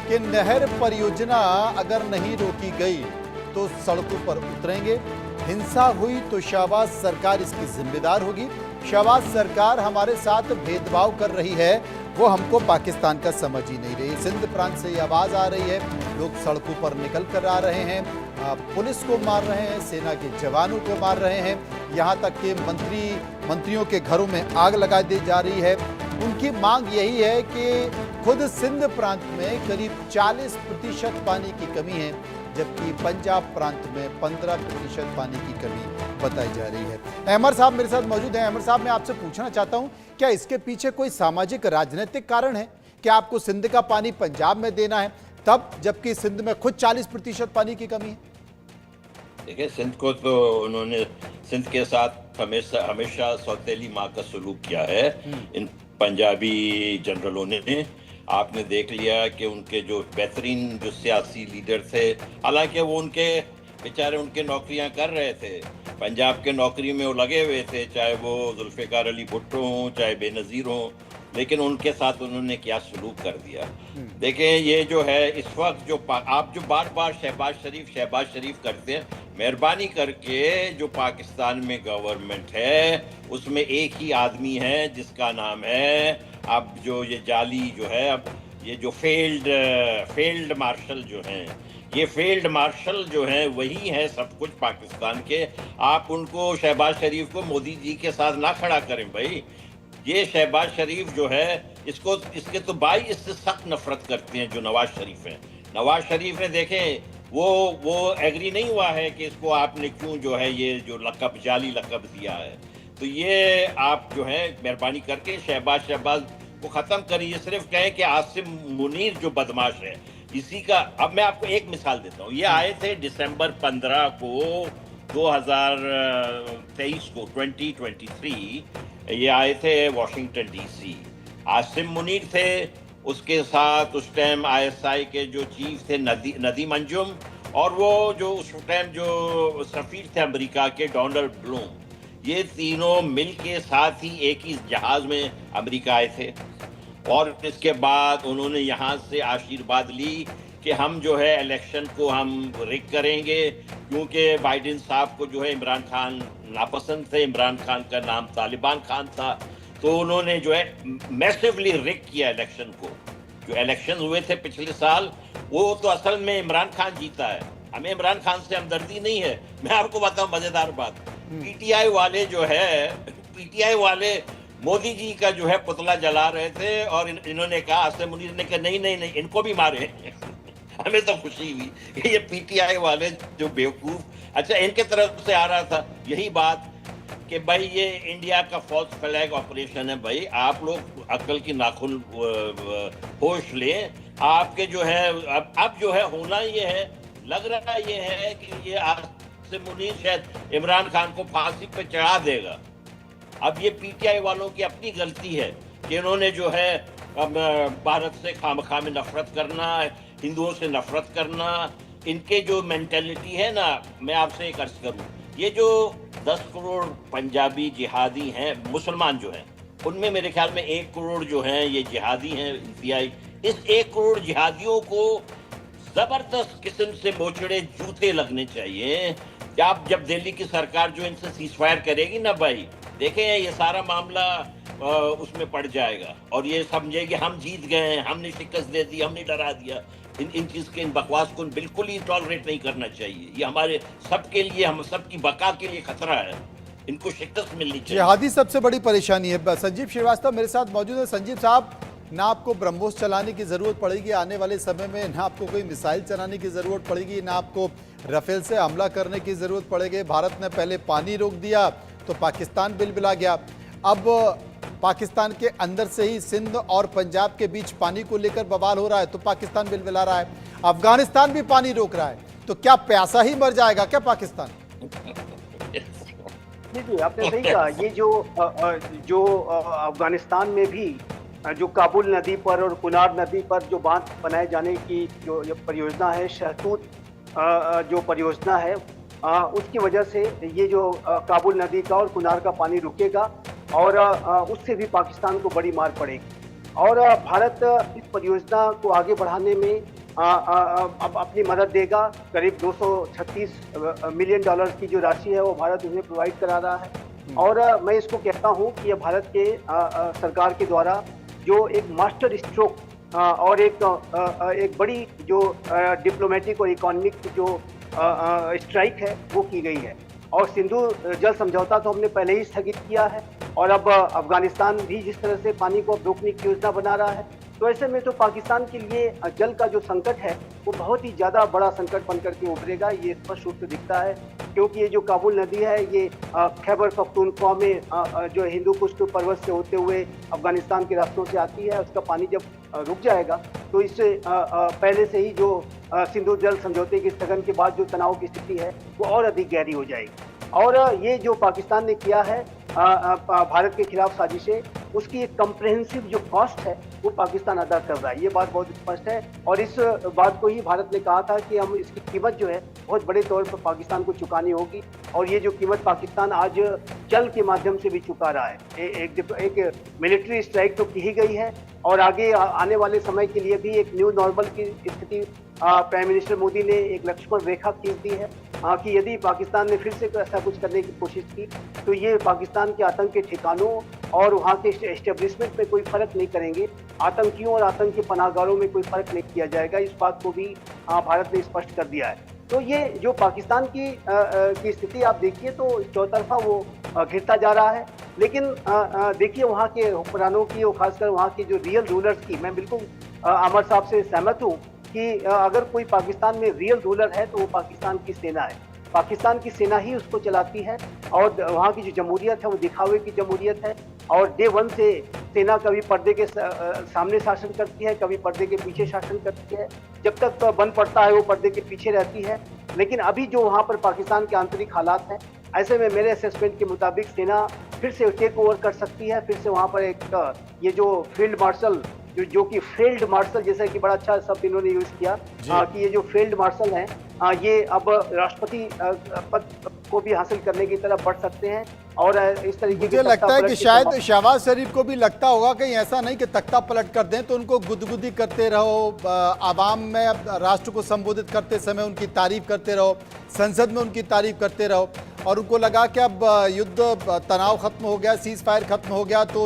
कि नहर परियोजना अगर नहीं रोकी गई तो सड़कों पर उतरेंगे। हिंसा हुई तो शहबाज सरकार इसकी जिम्मेदार होगी। शहबाज सरकार हमारे साथ भेदभाव कर रही है, वो हमको पाकिस्तान का समझ ही नहीं रही। सिंध प्रांत से ये आवाज आ रही है, लोग सड़कों पर निकल कर आ रहे हैं, पुलिस को मार रहे हैं, सेना के जवानों को मार रहे हैं, यहाँ तक कि मंत्रियों के घरों में आग लगा दी जा रही है। उनकी मांग यही है कि खुद सिंध प्रांत में करीब 40% पानी की कमी है, जबकि पंजाब प्रांत में 15% पानी की कमी बताई जा रही है। अहमद साहब मेरे साथ मौजूद हैं। अहमद साहब, मैं आपसे पूछना चाहता हूं, क्या इसके पीछे कोई सामाजिक राजनीतिक कारण है कि आपको सिंध का पानी पंजाब में देना है, तब जबकि सिंध में खुद 40% पानी की कमी है? देखिए, सिंध को तो उन्होंने सिंध के साथ हमेशा सौतेली माँ का सलूक किया है इन पंजाबी जनरलों ने। आपने देख लिया कि उनके जो बेहतरीन जो सियासी लीडर थे, हालांकि वो उनके बेचारे उनके नौकरियां कर रहे थे, पंजाब के नौकरी में वो लगे हुए थे, चाहे वो जुल्फ़िकार अली भुट्टो हों चाहे बेनज़ीर हों, लेकिन उनके साथ उन्होंने क्या सलूक कर दिया। देखिए, ये जो है इस वक्त जो आप जो बार बार शहबाज शरीफ करते हैं, मेहरबानी करके जो पाकिस्तान में गवर्नमेंट है उसमें एक ही आदमी है जिसका नाम है, अब जो ये जाली जो है, अब ये जो फेल्ड मार्शल जो हैं, ये फील्ड मार्शल जो हैं वही है सब कुछ पाकिस्तान के। आप उनको, शहबाज शरीफ को मोदी जी के साथ ना खड़ा करें भाई। ये शहबाज शरीफ जो है इसके तो भाई इससे सख्त नफरत करते हैं जो नवाज शरीफ हैं। नवाज शरीफ ने देखें वो एग्री नहीं हुआ है कि इसको आपने क्यों जो है ये जो जाली लक़ब दिया है। तो ये आप जो है मेहरबानी करके शहबाज को खत्म करिए। सिर्फ कहें कि आसिम मुनीर जो बदमाश है इसी का। अब मैं आपको एक मिसाल देता हूँ। ये आए थे दिसंबर 15 को 2023 को 2023 ये आए थे वाशिंगटन डीसी। आसिम मुनीर थे, उसके साथ उस टाइम ISI के जो चीफ थे नदीम अंजुम, और वो जो उस टाइम जो सफीर थे अमेरिका के डोनाल्ड ब्लूम। ये तीनों मिल के साथ ही एक ही जहाज में अमेरिका आए थे, और इसके बाद उन्होंने यहाँ से आशीर्वाद ली कि हम जो है इलेक्शन को हम रिग करेंगे, क्योंकि बाइडेन साहब को जो है इमरान खान नापसंद थे, इमरान खान का नाम तालिबान खान था। तो उन्होंने जो है मैसिवली रिग किया इलेक्शन को। जो इलेक्शन हुए थे पिछले साल, वो तो असल में इमरान खान जीता है। हमें इमरान खान से हमदर्दी नहीं है। मैं आपको बताऊं मजेदार बात, PTI वाले जो है, PTI वाले मोदी जी का जो है पुतला जला रहे थे, और इन्होंने कहा, आसिम मुनीर ने कहा नहीं इनको भी मारे। हमें तो खुशी हुई ये PTI वाले जो बेवकूफ, अच्छा इनके तरफ से आ रहा था यही बात कि भाई ये इंडिया का फॉल्स फ्लैग ऑपरेशन है। भाई आप लोग अक्ल की नाखुन होश लें। आपके जो है अब जो है होना ये है, लग रहा ये है कि ये आसिम मुनीर शायद इमरान खान को फांसी पे चढ़ा देगा। अब ये PTI वालों की अपनी गलती है कि इन्होंने जो है भारत से खामखा में नफरत करना, हिंदुओं से नफरत करना, इनके जो मेंटेलिटी है ना। मैं आपसे एक अर्ज करूं, ये जो 10 करोड़ पंजाबी जिहादी हैं, मुसलमान जो हैं, उनमें मेरे ख्याल में 1 करोड़ जो हैं ये जिहादी हैं इंतहाई। इस 1 करोड़ जिहादियों को जबरदस्त किस्म से मोचड़े जूते लगने चाहिए। जब दिल्ली की सरकार जो इनसे सीजफायर करेगी ना भाई, देखें ये सारा मामला उसमें पड़ जाएगा, और ये समझेगी हम जीत गए हैं, हमने शिकस्त दे दी, हमने डरा दिया। इन चीज के, इन बकवास को बिल्कुल ही टॉलरेट नहीं करना चाहिए। ये हमारे सबके लिए, हम सबकी बका के लिए खतरा है। इनको शिकस्त मिलनी चाहिए। जिहादी सबसे बड़ी परेशानी है। संजीव श्रीवास्तव मेरे साथ मौजूद है। संजीव साहब, ना आपको ब्रह्मोस चलाने की जरूरत पड़ेगी आने वाले समय में, ना आपको कोई मिसाइल चलाने की जरूरत पड़ेगी, ना आपको राफेल से हमला करने की जरूरत पड़ेगी। भारत ने पहले पानी रोक दिया तो पाकिस्तान बिलबिला गया। अब पाकिस्तान के अंदर से ही सिंध और पंजाब के बीच पानी को लेकर बवाल हो रहा है तो पाकिस्तान बिलबिला रहा है। अफगानिस्तान भी पानी रोक रहा है, तो क्या प्यासा ही मर जाएगा क्या पाकिस्तान? जी, आपने सही कहा। ये जो अफगानिस्तान में भी जो काबुल नदी पर और कुनार नदी पर जो बांध बनाए जाने की जो ये परियोजना है, शहतूत जो परियोजना है, उसकी वजह से ये जो काबुल नदी का और कुनार का पानी रुकेगा, और उससे भी पाकिस्तान को बड़ी मार पड़ेगी। और भारत इस परियोजना को आगे बढ़ाने में अब अपनी मदद देगा। करीब 236 मिलियन डॉलर की जो राशि है वो भारत उन्हें प्रोवाइड करा रहा है। और मैं इसको कहता हूँ कि ये भारत के सरकार के द्वारा जो एक मास्टर स्ट्रोक और एक बड़ी जो डिप्लोमेटिक और इकोनॉमिक जो स्ट्राइक है वो की गई है। और सिंधु जल समझौता तो हमने पहले ही स्थगित किया है और अब अफगानिस्तान भी जिस तरह से पानी को अब रोकने की योजना बना रहा है, तो ऐसे में तो पाकिस्तान के लिए जल का जो संकट है वो बहुत ही ज़्यादा बड़ा संकट बनकर के उभरेगा। ये स्पष्ट रूप से दिखता है, क्योंकि ये जो काबुल नदी है ये खैबर पख्तूनख्वा में जो हिंदू कुश पर्वत से होते हुए अफगानिस्तान के रास्तों से आती है। उसका पानी जब रुक जाएगा तो इससे पहले से ही जो सिंधु जल समझौते के स्थगन के बाद जो तनाव की स्थिति है वो और अधिक गहरी हो जाएगी। और ये जो पाकिस्तान ने किया है भारत के खिलाफ साजिशें, उसकी एक कम्प्रहेंसिव जो कॉस्ट है वो पाकिस्तान अदा कर रहा है, ये बात बहुत स्पष्ट है। और इस बात को ही भारत ने कहा था कि हम इसकी कीमत जो है बहुत बड़े तौर पर पाकिस्तान को चुकानी होगी। और ये जो कीमत पाकिस्तान आज जल के माध्यम से भी चुका रहा है। एक मिलिट्री स्ट्राइक तो की ही गई है और आगे आने वाले समय के लिए भी एक न्यू नॉर्मल की स्थिति प्राइम मिनिस्टर मोदी ने एक लक्ष्मण रेखा खींच दी है कि यदि पाकिस्तान ने फिर से ऐसा कुछ करने की कोशिश की तो ये पाकिस्तान के आतंक के ठिकानों और वहाँ के एस्टेब्लिशमेंट में कोई फर्क नहीं करेंगे। आतंकियों और आतंक के पनाहगारों में कोई फर्क नहीं किया जाएगा। इस बात को भी भारत ने स्पष्ट कर दिया है। तो ये जो पाकिस्तान की स्थिति आप देखिए तो चौतरफा वो घिरता जा रहा है। लेकिन देखिए वहाँ के हुक्मरानों की और खासकर वहाँ के जो रियल रूलर्स की, मैं बिल्कुल अमर साहब से सहमत हूँ कि अगर कोई पाकिस्तान में रियल रूलर है तो वो पाकिस्तान की सेना है। पाकिस्तान की सेना ही उसको चलाती है और वहाँ की जो जमहूरियत है वो दिखावे की जमहूरियत है। और डे वन से सेना कभी पर्दे के सामने शासन करती है, कभी पर्दे के पीछे शासन करती है। जब तक तो बन पड़ता है वो पर्दे के पीछे रहती है। लेकिन अभी जो वहाँ पर पाकिस्तान के आंतरिक हालात हैं, ऐसे में मेरे असेसमेंट के मुताबिक सेना फिर से टेक ओवर कर सकती है। फिर से वहाँ पर एक ये जो फील्ड मार्शल जो कि फील्ड मार्शल, जैसे कि बड़ा अच्छा शब्द इन्होंने यूज किया कि ये जो फील्ड मार्शल हैं ये अब राष्ट्रपति पद को भी हासिल करने की तरफ बढ़ सकते हैं। और इस तरीके मुझे लगता है कि शायद शहबाज शरीफ को भी लगता होगा कहीं ऐसा नहीं कि तख्ता पलट कर दें, तो उनको गुदगुदी करते रहो, आवाम में राष्ट्र को संबोधित करते समय उनकी तारीफ करते रहो, संसद में उनकी तारीफ करते रहो। और उनको लगा कि अब युद्ध तनाव खत्म हो गया, सीज फायर खत्म हो गया, तो